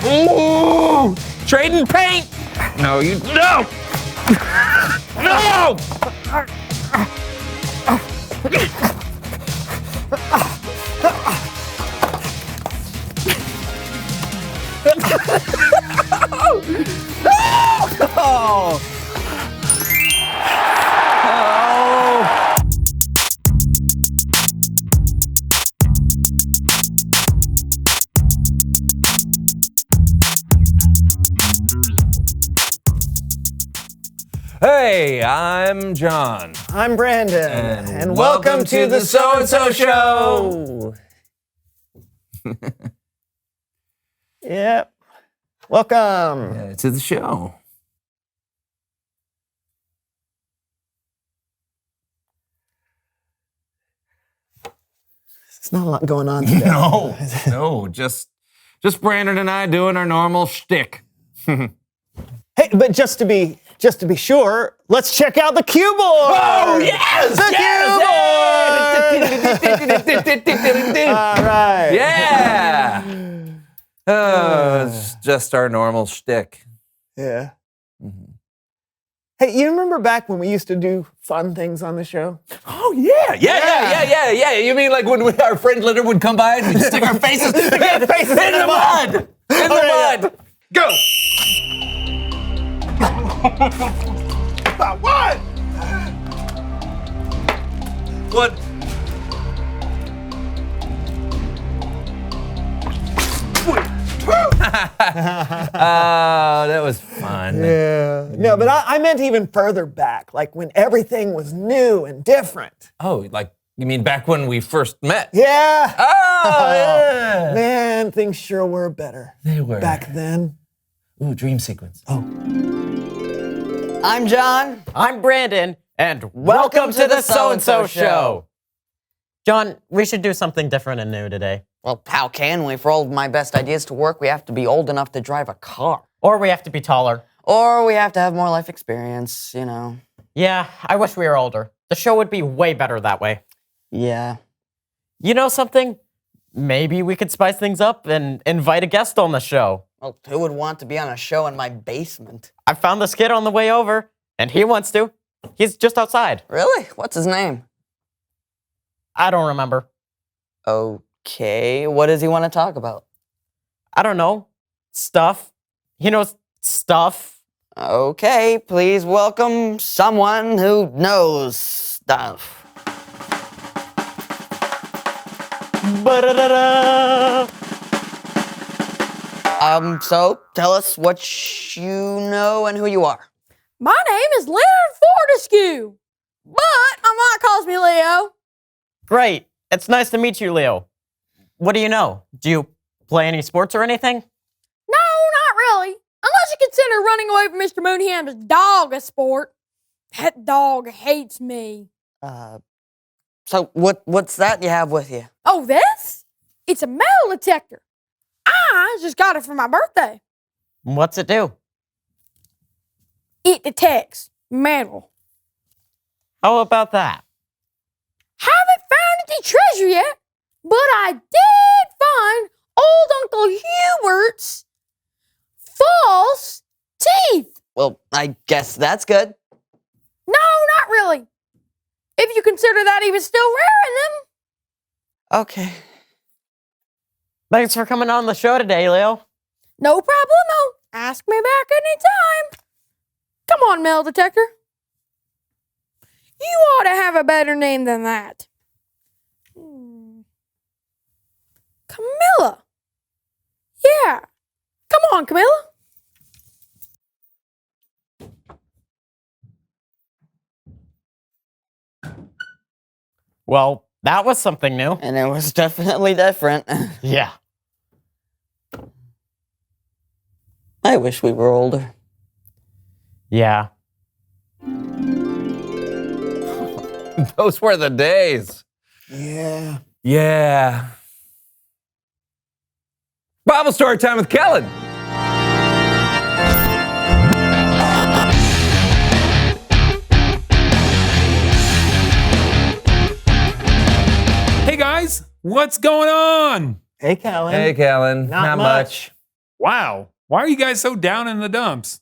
Ooh! Trading paint! No, you... No! No! Oh! Hey, I'm John. I'm Brandon. And welcome to the So&So Show! Yep. Welcome. To the show. There's not a lot going on today. No, just Brandon and I doing our normal shtick. Hey, but just to be sure, let's check out the cue board. Oh, yes! The cue board! All right. Yeah! It's just our normal shtick. Yeah. Mm-hmm. Hey, you remember back when we used to do fun things on the show? Oh, yeah. You mean like when our friend Leonard would come by and we'd stick our faces in the mud? In the mud. Go! What? What? Oh, that was fun. Yeah. No, but I meant even further back, like when everything was new and different. Oh, like, you mean back when we first met? Yeah. Oh, yeah. Man, things sure were better. They were. Back then. Ooh, dream sequence. Oh. I'm John. I'm Brandon, and welcome to the So&So Show. John, we should do something different and new today. Well, how can we? For all of my best ideas to work, we have to be old enough to drive a car. Or we have to be taller. Or we have to have more life experience, you know. Yeah, I wish we were older. The show would be way better that way. Yeah. You know something? Maybe we could spice things up and invite a guest on the show. Well, who would want to be on a show in my basement? I found this kid on the way over, and he wants to. He's just outside. Really? What's his name? I don't remember. Okay, what does he want to talk about? I don't know. Stuff. He knows stuff. Okay, please welcome someone who knows stuff. Ba-da-da-da. So tell us what you know and who you are. My name is Leonard Fortescue, but my mom calls me Leo. Great. It's nice to meet you, Leo. What do you know? Do you play any sports or anything? No, not really. Unless you consider running away from Mr. Moonham's dog a sport. That dog hates me. So what's that you have with you? Oh, this? It's a metal detector. I just got it for my birthday. What's it do? It detects metal. How about that? Haven't found any treasure yet, but I did find old Uncle Hubert's false teeth. Well, I guess that's good. No, not really. If you consider that he was still wearing them. Okay. Thanks for coming on the show today, Leo. No problemo. Ask me back anytime. Come on, metal detector. You ought to have a better name than that. Camilla. Yeah. Come on, Camilla. Well, that was something new. And it was definitely different. Yeah. I wish we were older. Yeah. Those were the days. Yeah. Yeah. Bible story time with Kellen. Hey guys, what's going on? Hey, Kellen. Hey, Kellen. Not much. Wow. Why are you guys so down in the dumps?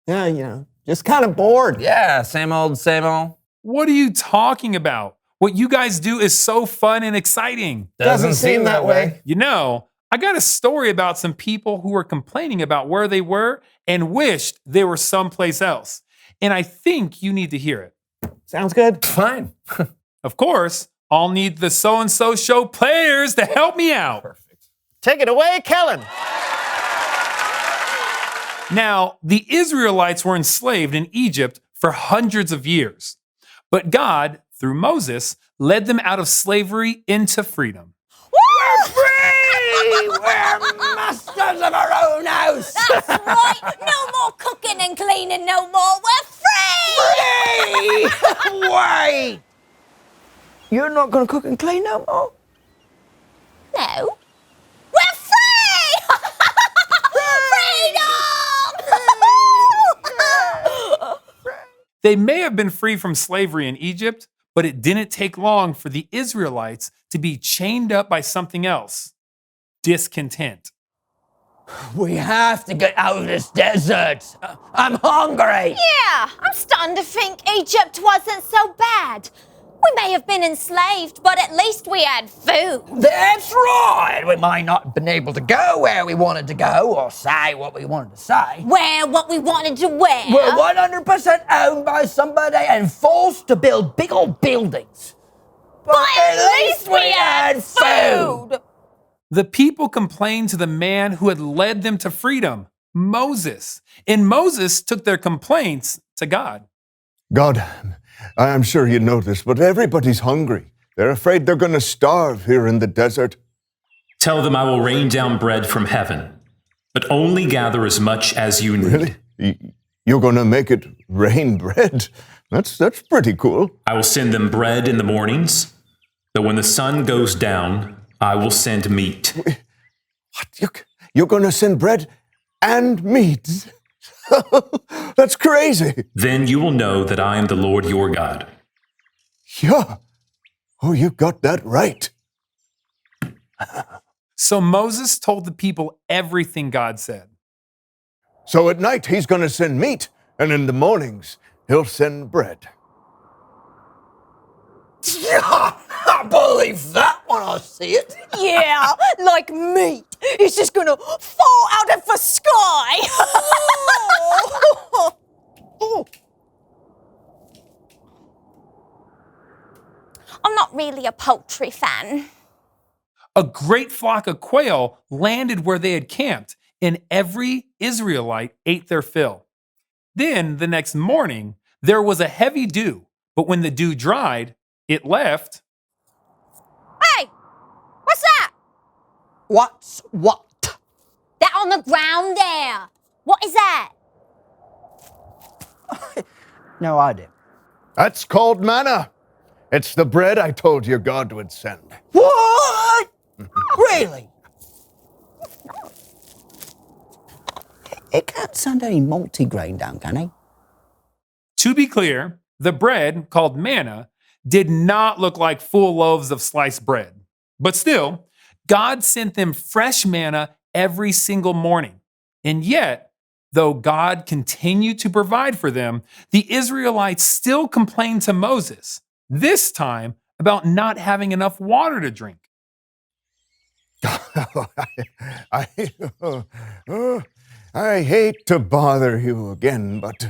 Yeah, just kind of bored. Yeah, same old, same old. What are you talking about? What you guys do is so fun and exciting. Doesn't seem that way. You know, I got a story about some people who were complaining about where they were and wished they were someplace else. And I think you need to hear it. Sounds good. Fine. Of course, I'll need the So&So show players to help me out. Perfect. Take it away, Kellen. Now, the Israelites were enslaved in Egypt for hundreds of years. But God, through Moses, led them out of slavery into freedom. We're free! We're masters of our own house! That's right. No more cooking and cleaning no more. We're free! Free! Wait! You're not going to cook and clean no more? No. We're free! Freedom! They may have been free from slavery in Egypt, but it didn't take long for the Israelites to be chained up by something else: discontent. We have to get out of this desert. I'm hungry. Yeah, I'm starting to think Egypt wasn't so bad. We may have been enslaved, but at least we had food. That's right. We might not have been able to go where we wanted to go or say what we wanted to say. Wear what we wanted to wear. We're 100% owned by somebody and forced to build big old buildings. But at least we had food. The people complained to the man who had led them to freedom, Moses. And Moses took their complaints to God. God, I am sure you know this, but everybody's hungry. They're afraid they're going to starve here in the desert. Tell them I will rain down bread from heaven, but only gather as much as you need. Really? You're going to make it rain bread? That's pretty cool. I will send them bread in the mornings, but when the sun goes down, I will send meat. What? You're going to send bread and meat? That's crazy. Then you will know that I am the Lord your God. Yeah. Oh, you got that right. So Moses told the people everything God said. So at night, he's going to send meat, and in the mornings, he'll send bread. Yeah, I believe that when I see it. Yeah, like meat. It's just gonna fall out of the sky. I'm not really a poultry fan. A great flock of quail landed where they had camped, and every Israelite ate their fill. Then, the next morning, there was a heavy dew, but when the dew dried, it left. Hey, what's that? What's what? That on the ground there. What is that? No idea. That's called manna. It's the bread I told you God would send. What? Really? It can't send any multigrain down, can he? To be clear, the bread, called manna, did not look like full loaves of sliced bread. But still, God sent them fresh manna every single morning. And yet, though God continued to provide for them, the Israelites still complained to Moses, this time about not having enough water to drink. I hate to bother you again, but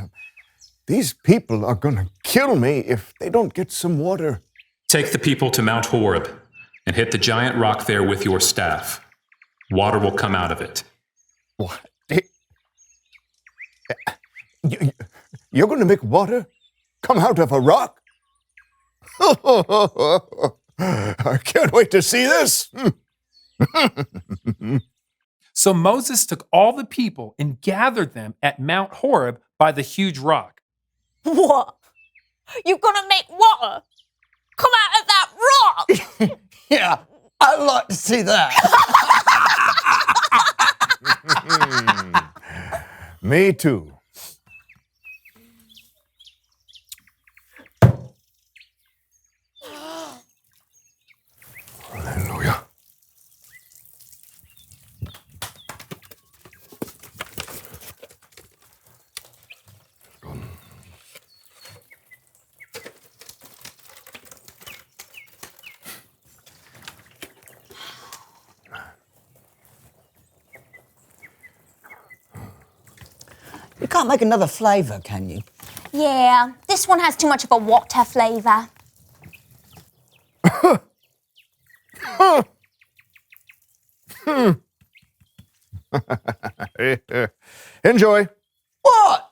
these people are going to kill me if they don't get some water. Take the people to Mount Horeb and hit the giant rock there with your staff. Water will come out of it. What? You're going to make water come out of a rock? I can't wait to see this. So Moses took all the people and gathered them at Mount Horeb by the huge rock. What? You're gonna make water come out of that rock? Yeah, I'd like to see that. Me too. Hallelujah. You can't make another flavour, can you? Yeah, this one has too much of a water flavour. Enjoy. What?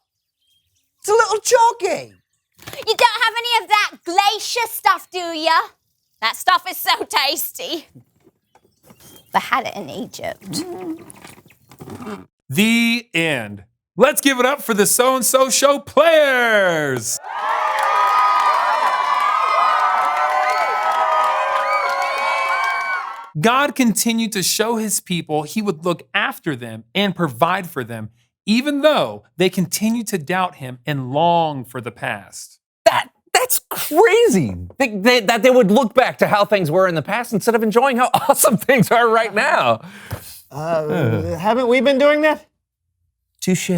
It's a little choggy. You don't have any of that glacier stuff, do ya? That stuff is so tasty. They had it in Egypt. The end. Let's give it up for the So&So Show players. God continued to show his people he would look after them and provide for them, even though they continued to doubt him and long for the past. That's crazy. That they would look back to how things were in the past instead of enjoying how awesome things are right now. Haven't we been doing that? Touche.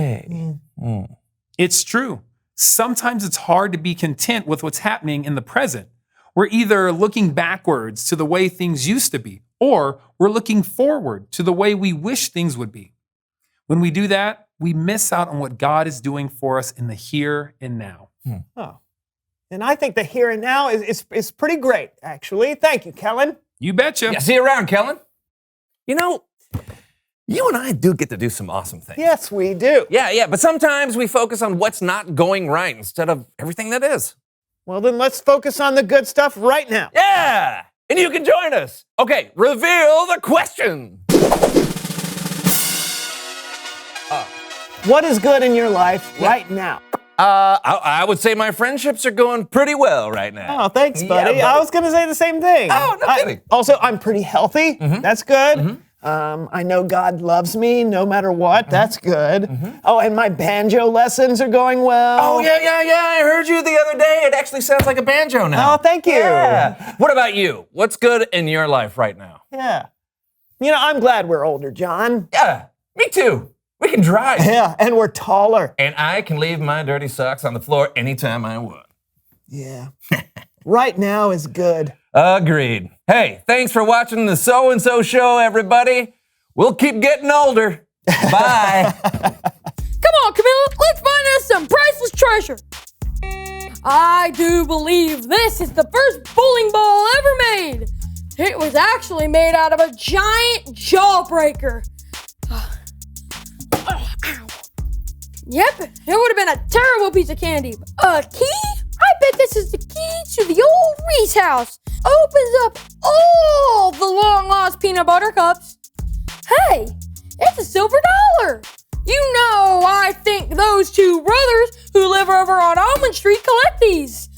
It's true. Sometimes it's hard to be content with what's happening in the present. We're either looking backwards to the way things used to be, or we're looking forward to the way we wish things would be. When we do that, we miss out on what God is doing for us in the here and now. Oh. And I think the here and now is pretty great, actually. Thank you, Kellen. You betcha. Yeah, see you around, Kellen. You know, you and I do get to do some awesome things. Yes, we do. Yeah, but sometimes we focus on what's not going right instead of everything that is. Well, then let's focus on the good stuff right now. Yeah, and you can join us. Okay, reveal the question. What is good in your life right now? I would say my friendships are going pretty well right now. Oh, thanks, buddy. Yeah, I was going to say the same thing. Oh, no kidding. Also, I'm pretty healthy. That's good. I know God loves me no matter what. That's good. Oh, and my banjo lessons are going well. Oh, yeah. I heard you the other day. It actually sounds like a banjo now. Oh, thank you. Yeah. What about you? What's good in your life right now? Yeah. You know, I'm glad we're older, John. Yeah, me too. We can drive. Yeah, and we're taller. And I can leave my dirty socks on the floor anytime I want. Yeah. Right now is good. Agreed. Hey, thanks for watching the So&So Show, everybody. We'll keep getting older. Bye. Come on, Camilla, let's find us some priceless treasure. I do believe this is the first bowling ball ever made. It was actually made out of a giant jawbreaker. Yep, it would have been a terrible piece of candy. A key? I bet this is the key to the old Reese house. Opens up all the long-lost peanut butter cups. Hey, it's a silver dollar. You know, I think those two brothers who live over on Almond Street collect these.